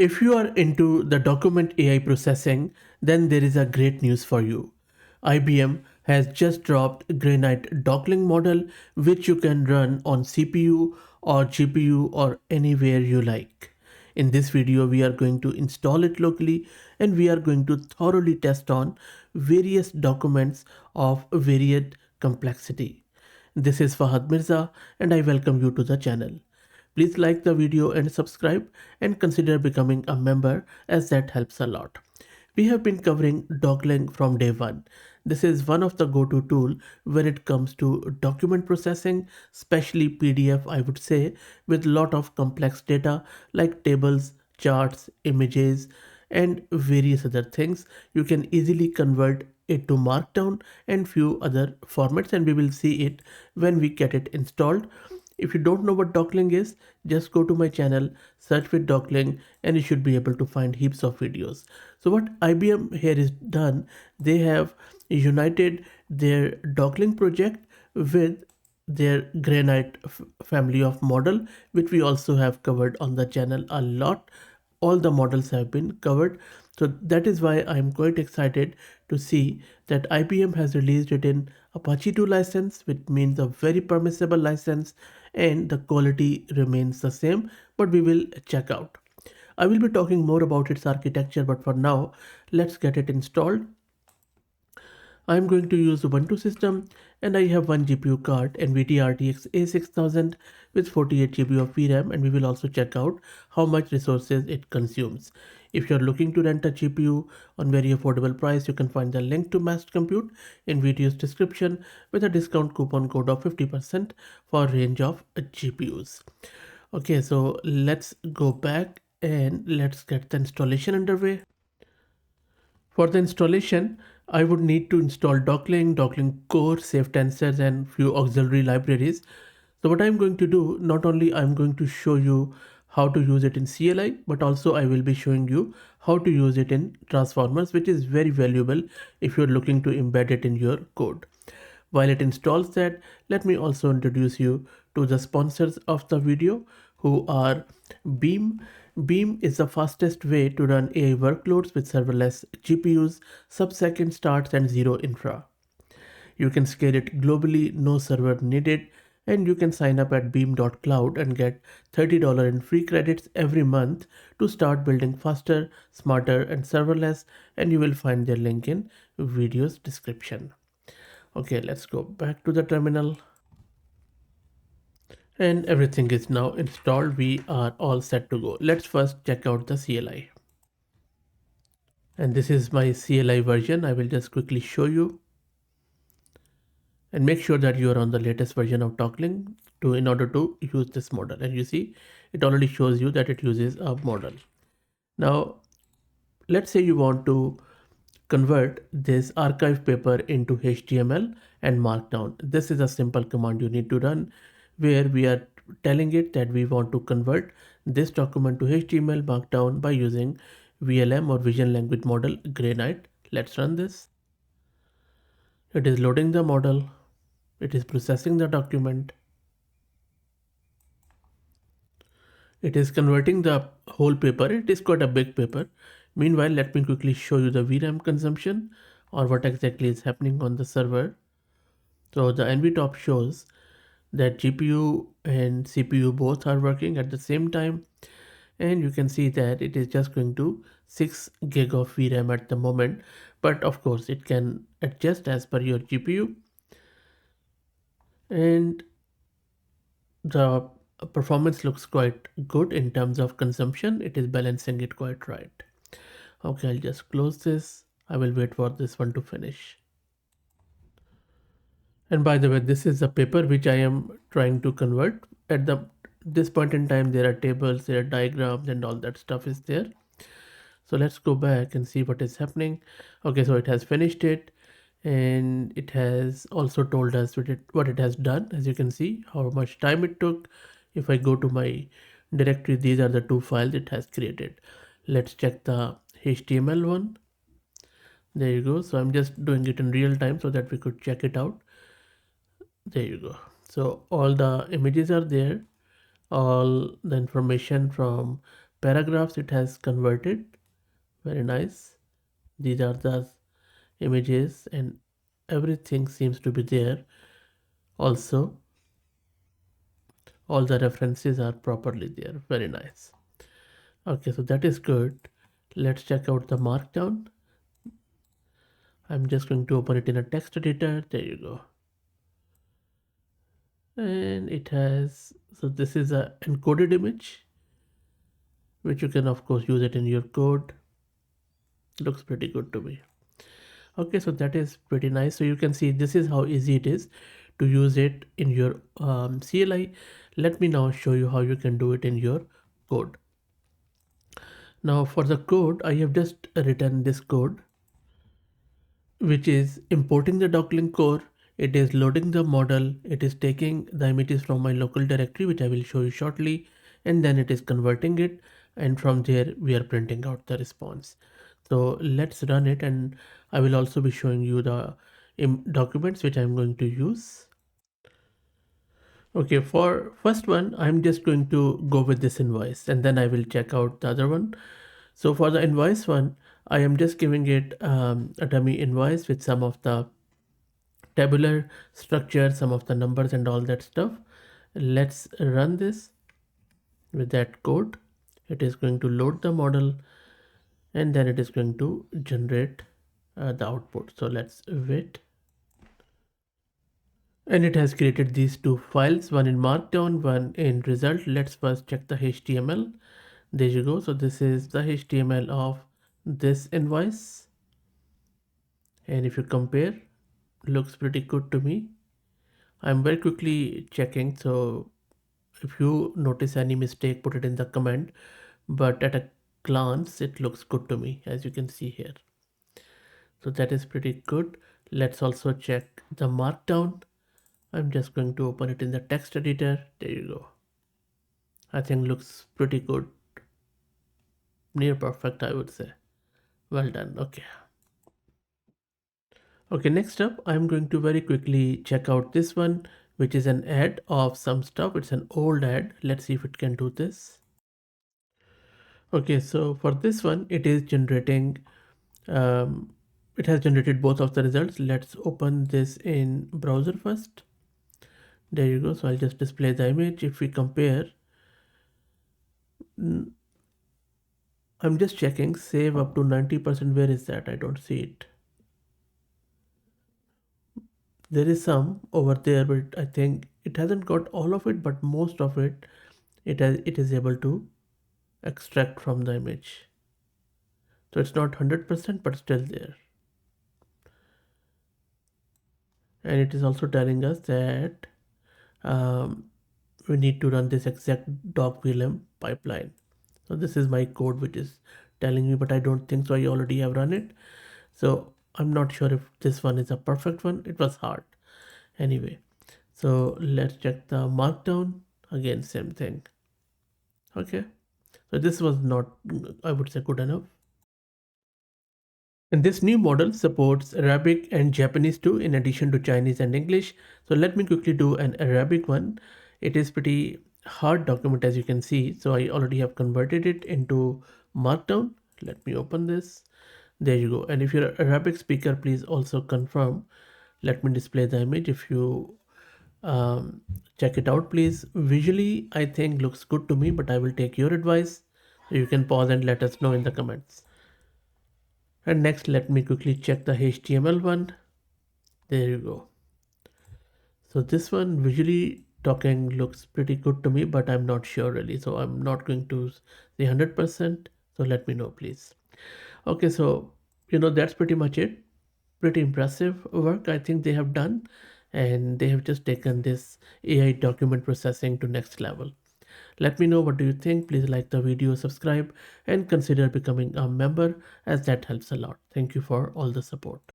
If you are into the document AI processing, then there is a great news for you. IBM has just dropped Granite-Docling model, which you can run on CPU or GPU or anywhere you like. In this video, we are going to install it locally and we are going to thoroughly test on various documents of varied complexity. This is Fahad Mirza and I welcome you to the channel. Please like the video and subscribe and consider becoming a member as that helps a lot. We have been covering Dockling from day one. This is one of the go-to tool when it comes to document processing, especially PDF I would say, with lot of complex data like tables, charts, images, and various other things. You can easily convert it to Markdown and few other formats, and we will see it when we get it installed. If you don't know what Dockling is, just go to my channel, search with Dockling, and you should be able to find heaps of videos. So what IBM here is done, they have united their Dockling project with their Granite family of model, which we also have covered on the channel a lot. All the models have been covered. So that is why I'm quite excited to see that IBM has released it in Apache 2 license, which means a very permissible license, and the quality remains the same, but we will check out. I will be talking more about its architecture, but for now, let's get it installed. I'm going to use Ubuntu system and I have one GPU card NVIDIA RTX A6000 with 48 GB of VRAM, and we will also check out how much resources it consumes. If you're looking to rent a GPU on very affordable price, you can find the link to Massed Compute in video's description with a discount coupon code of 50% for a range of GPUs. Okay, so let's go back and let's get the installation underway. For the installation, I would need to install Dockling, Dockling Core, Safe Tensors, and few auxiliary libraries. So what I'm going to do, not only I'm going to show you how to use it in CLI, but also I will be showing you how to use it in transformers, which is very valuable if you're looking to embed it in your code. While it installs that, let me also introduce you to the sponsors of the video, who are Beam. Beam is the fastest way to run AI workloads with serverless GPUs, sub-second starts, and zero infra. You can scale it globally, no server needed, and you can sign up at beam.cloud and get $30 in free credits every month to start building faster, smarter, and serverless, and you will find their link in video's description. Okay, let's go back to the terminal. And everything is now installed. We are all set to go. Let's first check out the CLI. And this is my CLI version. I will just quickly show you. And make sure that you are on the latest version of Dockling in order to use this model. And you see, it already shows you that it uses a model. Now, let's say you want to convert this archive paper into HTML and Markdown. This is a simple command you need to run, where we are telling it that we want to convert this document to HTML Markdown by using VLM or Vision Language Model Granite. Let's run this. It is loading the model. It is processing the document. It is converting the whole paper. It is quite a big paper. Meanwhile, let me quickly show you the VRAM consumption, or what exactly is happening on the server. So the NVTop shows that GPU and CPU both are working at the same time, and you can see that it is just going to 6 gig of VRAM at the moment, but of course it can adjust as per your GPU, and the performance looks quite good in terms of consumption. It is balancing it quite right. Okay, I'll just close this. I will wait for this one to finish. And by the way, this is a paper which I am trying to convert. At this point in time, there are tables, there are diagrams, and all that stuff is there. So let's go back and see what is happening. Okay, so it has finished it, and it has also told us what it has done. As you can see, how much time it took. If I go to my directory, these are the two files it has created. Let's check the HTML one. There you go. So I'm just doing it in real time so that we could check it out. There you go. So all the images are there, all the information from paragraphs it has converted. Very nice. These are the images and everything seems to be there. Also, all the references are properly there. Very nice. Okay, so that is good. Let's check out the markdown. I'm just going to open it in a text editor. There you go. And it has, so this is a encoded image, which you can of course use it in your code. Looks pretty good to me. Okay, so that is pretty nice. So you can see this is how easy it is to use it in your CLI. Let me now show you how you can do it in your code. Now for the code, I have just written this code, which is importing the Dockling core. It is loading the model. It is taking the images from my local directory, which I will show you shortly. And then it is converting it. And from there, we are printing out the response. So let's run it. And I will also be showing you the documents which I'm going to use. Okay, for first one, I'm just going to go with this invoice and then I will check out the other one. So for the invoice one, I am just giving it a dummy invoice with some of the tabular structure, some of the numbers and all that stuff. Let's run this with that code. It is going to load the model and then it is going to generate the output. So let's wait. And it has created these two files, one in markdown, one in result. Let's first check the HTML. There you go. So this is the HTML of this invoice. And if you compare, looks pretty good to me. I'm very quickly checking. So if you notice any mistake, put it in the comment. But at a glance, it looks good to me, as you can see here. So that is pretty good. Let's also check the markdown. I'm just going to open it in the text editor. There you go. I think looks pretty good. Near perfect, I would say. Well done. Okay. Okay, next up, I'm going to very quickly check out this one, which is an ad of some stuff. It's an old ad. Let's see if it can do this. Okay, so for this one, it is generating, it has generated both of the results. Let's open this in browser first. There you go. So I'll just display the image. If we compare, I'm just checking save up to 90%. Where is that? I don't see it. There is some over there, but I think it hasn't got all of it, but most of it, it is able to extract from the image. So it's not 100%, but still there. And it is also telling us that we need to run this exact Dockling pipeline. So this is my code which is telling me, but I don't think so. I already have run it. So I'm not sure if this one is a perfect one. It was hard. Anyway, so let's check the markdown. Again, same thing. Okay. So this was not, I would say, good enough. And this new model supports Arabic and Japanese too, in addition to Chinese and English. So let me quickly do an Arabic one. It is pretty hard document, as you can see. So I already have converted it into markdown. Let me open this. There you go. And if you're an Arabic speaker, please also confirm. Let me display the image. If you check it out, please. Visually, I think looks good to me, but I will take your advice. So you can pause and let us know in the comments. And next, let me quickly check the HTML one. There you go. So this one visually talking looks pretty good to me, but I'm not sure really. So I'm not going to say 100%. So let me know, please. Okay, so that's pretty much it. Pretty impressive work I think they have done, and they have just taken this AI document processing to next level. Let me know what do you think. Please like the video, subscribe, and consider becoming a member, as that helps a lot. Thank you for all the support.